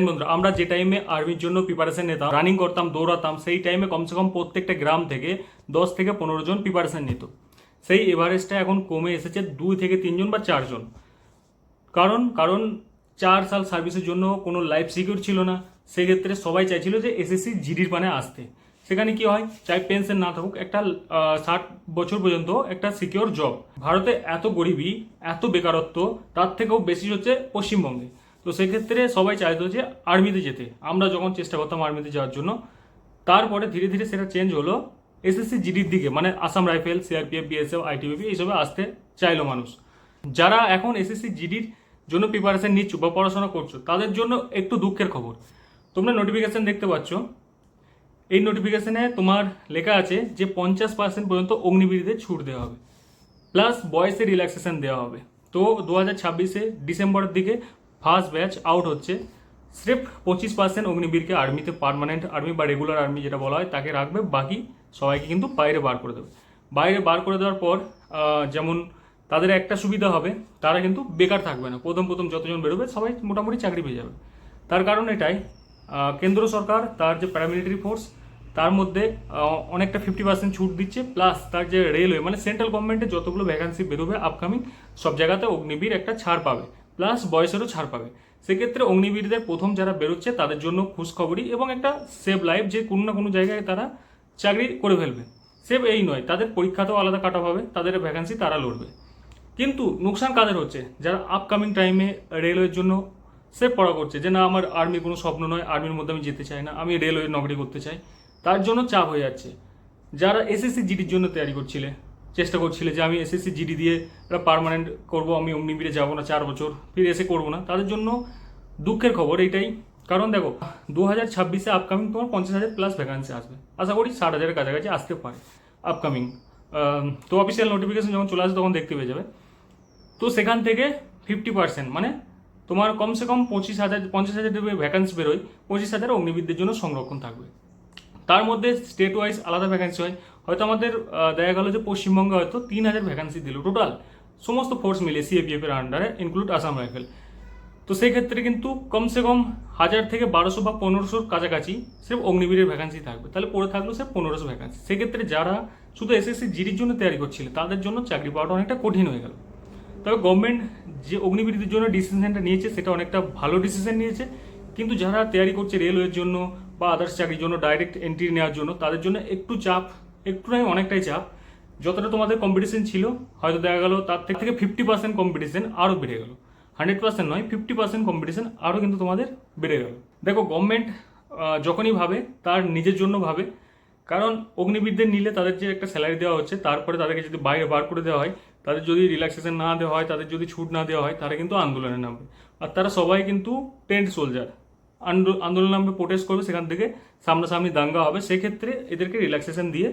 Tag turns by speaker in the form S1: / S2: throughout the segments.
S1: বন্ধুরা, আমরা যে টাইমে আর্মির জন্য প্রিপারেশন নিতাম, রানিং করতাম, দৌড়াতাম, সেই টাইমে কমসে কম প্রত্যেকটা গ্রাম থেকে 10 থেকে 15 জন প্রিপারেশন নিত। সেই এভারেজটা এখন কমে এসেছে 2 থেকে 3 জন বা 4 জন। কারণ কারণ 4 সাল সার্ভিসের জন্য কোনো লাইফ সিকিউর ছিল না। সেক্ষেত্রে সবাই চাইছিল যে এসএসসি জিডির পানে আসতে। সেখানে কি হয়, চাই পেনশন না থাকুক, একটা 60 বছর পর্যন্ত একটা সিকিউর জব। ভারতে এত গরিবী, এত বেকারত্ব, তার থেকেও বেশি হচ্ছে পশ্চিমবঙ্গে। তো সেক্ষেত্রে সবাই চাইতো যে আর্মিতে যেতে। আমরা যখন চেষ্টা করতাম আর্মিতে যাওয়ার জন্য, তারপরে ধীরে ধীরে সেটা চেঞ্জ হলো এসএসসি জিডির দিকে, মানে Assam rifle, CRPF, BSF, ITBP এইসবে আসতে চাইলো মানুষ। যারা এখন এসএসসি জিডির জন্য প্রিপারেশন নিচ্ছ বা পড়াশোনা করছো, তাদের জন্য একটু দুঃখের খবর। তোমরা নোটিফিকেশন দেখতে পাচ্ছ, এই নোটিফিকেশনে তোমার লেখা আছে যে 50% পর্যন্ত অগ্নিবীরদের ছুট দেওয়া হবে, প্লাস বয়সে রিল্যাক্সেশন দেওয়া হবে। তো 2026-এ ডিসেম্বরের দিকে ফার্স্ট ব্যাচ আউট হচ্ছে। স্রেফ 25% অগ্নিবীরকে আর্মিতে, পার্মানেন্ট আর্মি বা রেগুলার আর্মি যেটা বলা হয়, তাকে রাখবে। বাকি সবাইকে কিন্তু বাইরে বার করে দেবে। বাইরে বার করে দেওয়ার পর যেমন তাদের একটা সুবিধা হবে, তারা কিন্তু বেকার থাকবে না। প্রথম প্রথম যতজন বেরোবে সবাই মোটামুটি চাকরি পেয়ে যাবে। তার কারণ এটাই, কেন্দ্র সরকার তার যে প্যারামিলিটারি ফোর্স, তার মধ্যে অনেকটা 50% ছুট দিচ্ছে। প্লাস তার যে রেলওয়ে, মানে সেন্ট্রাল গভর্নমেন্টের যতগুলো ভ্যাকান্সি বেরোবে আপকামিং, সব জায়গাতে অগ্নিবীর একটা ছাড় পাবে, প্লাস বয়সেরও ছাড় পাবে। সেক্ষেত্রে অগ্নিবীরদের প্রথম যারা বেরোচ্ছে তাদের জন্য খুশখবরি এবং একটা সেভ লাইফ, যে কোনো না কোনো জায়গায় তারা চাকরি করে ফেলবে। সেভ এই নয়, তাদের পরীক্ষাতেও আলাদা কাটা হবে, তাদের ভ্যাকান্সি তারা লড়বে। কিন্তু নোকসান কাদের হচ্ছে, যারা আপকামিং টাইমে রেলওয়ের জন্য সে পড়া করছে, যে না আমার আর্মির কোনো স্বপ্ন নয়, আর্মির মধ্যে আমি যেতে চাই না, আমি রেলওয়ে নকরি করতে চাই, তার জন্য চাপ হয়ে যাচ্ছে। যারা এসএসসি জিডির জন্য তৈরি করছিলে, চেষ্টা করছিলে যে আমি এসএসসি জিডি দিয়ে একটা পার্মানেন্ট করবো, আমি অগ্নিবীরে যাবো না 4 বছর, ফিরে এসে করবো না, তাদের জন্য দুঃখের খবর এইটাই। কারণ দেখো, 2026-এ আপকামিং তোমার 50,000 প্লাস ভ্যাকান্সি আসবে। আশা করি 60,000-এর কাছাকাছি আসতে পারে আপকামিং। তো অফিসিয়াল নোটিফিকেশন যখন চলে আসে তখন দেখতে পেয়ে যাবে। তো সেখান থেকে 50%, মানে তোমার কমসে কম 50,000 ভ্যাকান্সি বেরোয়, 25,000 অগ্নিবীরদের জন্য সংরক্ষণ থাকবে। তার মধ্যে স্টেট ওয়াইজ আলাদা ভ্যাকান্সি হয়। হয়তো আমাদের দেখা গেল যে পশ্চিমবঙ্গে হয়তো 3,000 ভ্যাকান্সি দিল টোটাল, সমস্ত ফোর্স মিলে সিএপিএফ এর আন্ডারে, ইনক্লুড আসাম রাইফেল। তো সেই ক্ষেত্রে কিন্তু কমসে কম 1,000 থেকে 1,200 বা 1,500-র কাছাকাছি সির্ফ অগ্নিবীরের ভ্যাকান্সি থাকবে। তাহলে পড়ে থাকলো সির্ফ 1,500 ভ্যাকান্সি। সেক্ষেত্রে যারা শুধু এসএসসি জিডির জন্য তৈরি করছিল, তাদের জন্য চাকরি পাওয়াটা অনেকটা কঠিন হয়ে গেল। তবে গভর্নমেন্ট যে অগ্নিবীরদের জন্য ডিসিশনটা নিয়েছে, সেটা অনেকটা ভালো ডিসিশন নিয়েছে। কিন্তু যারা তৈরি করছে রেলওয়ের জন্য বা আদার্স চাকরির জন্য, ডাইরেক্ট এন্ট্রি নেওয়ার জন্য, তাদের জন্য একটু চাপ, একটু নয় অনেকটাই চাপ। যতটা তোমাদের কম্পিটিশন ছিল, হয়তো দেখা গেল তার থেকে 50% কম্পিটিশন আরও বেড়ে গেল। 100% নয়, 50% কম্পিটিশন আরও কিন্তু তোমাদের বেড়ে গেল। দেখো, গভর্নমেন্ট যখনই ভাবে, তার নিজের জন্য ভাবে। কারণ অগ্নিবীরদের নিলে তাদের যে একটা স্যালারি দেওয়া হচ্ছে, তারপরে তাদেরকে যদি বাইরে বার করে দেওয়া হয়, তাদের যদি রিল্যাক্সেশন না দেওয়া হয়, তাদের যদি ছুট না দেওয়া হয়, তারা কিন্তু আন্দোলনে নামবে। আর তারা সবাই কিন্তু টেন্ট সোলজার, আন্দোলন নামবে, প্রোটেস্ট করবে, সেখান থেকে সামনাসামনি দাঙ্গা হবে। সেক্ষেত্রে এদেরকে রিল্যাক্সেশন দিয়ে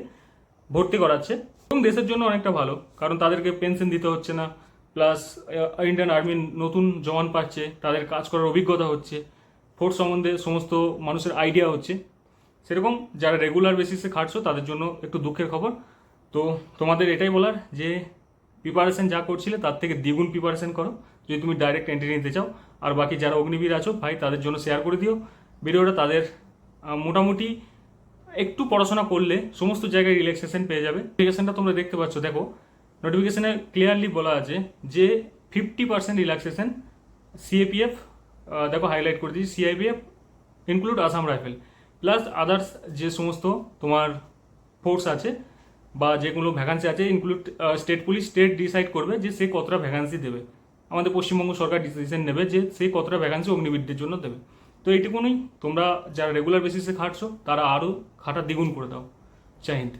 S1: ভর্তি করাচ্ছে এবং দেশের জন্য অনেকটা ভালো, কারণ তাদেরকে পেনশন দিতে হচ্ছে না। প্লাস ইন্ডিয়ান আর্মির নতুন জওয়ান পাচ্ছে, তাদের কাজ করার অভিজ্ঞতা হচ্ছে, ফোর্স সম্বন্ধে সমস্ত মানুষের আইডিয়া হচ্ছে। সেরকম যারা রেগুলার বেসিসে খাটছো, তাদের জন্য একটু দুঃখের খবর। তো তোমাদের এটাই বলার যে প্রিপারেশন যা করছিলে তার থেকে দ্বিগুণ প্রিপারেশন করো, যদি তুমি ডাইরেক্ট এন্ট্রি নিতে চাও। আর বাকি যারা অগ্নিবীর আছো ভাই, তাদের জন্য শেয়ার করে দিও ভিডিওটা। তাদের মোটামুটি একটু পড়াশোনা করলে সমস্ত জায়গায় রিল্যাক্সেশন পেয়ে যাবে। নোটিফিকেশনটা তোমরা দেখতে পাচ্ছ, দেখো নোটিফিকেশনে ক্লিয়ারলি বলা আছে যে 50% রিল্যাক্সেশন সিএপিএফ, দেখো হাইলাইট করে দিয়েছি, CIPF include Assam rifle, plus others যে সমস্ত তোমার ফোর্স আছে বা যেগুলো ভ্যাকান্সি আছে, include state police. State decide করবে যে সে কতটা ভ্যাকান্সি দেবে। আমাদের পশ্চিমবঙ্গ সরকার ডিসিশন নেবে যে সে কতটা ভ্যাকান্সি অগ্নিবীরদের জন্য দেবে। তো এইটুকুনই, তোমরা যারা রেগুলার বেসিসে খাটছো, তারা আরও খাটা দ্বিগুণ করে দাও। জয় হিন্দ।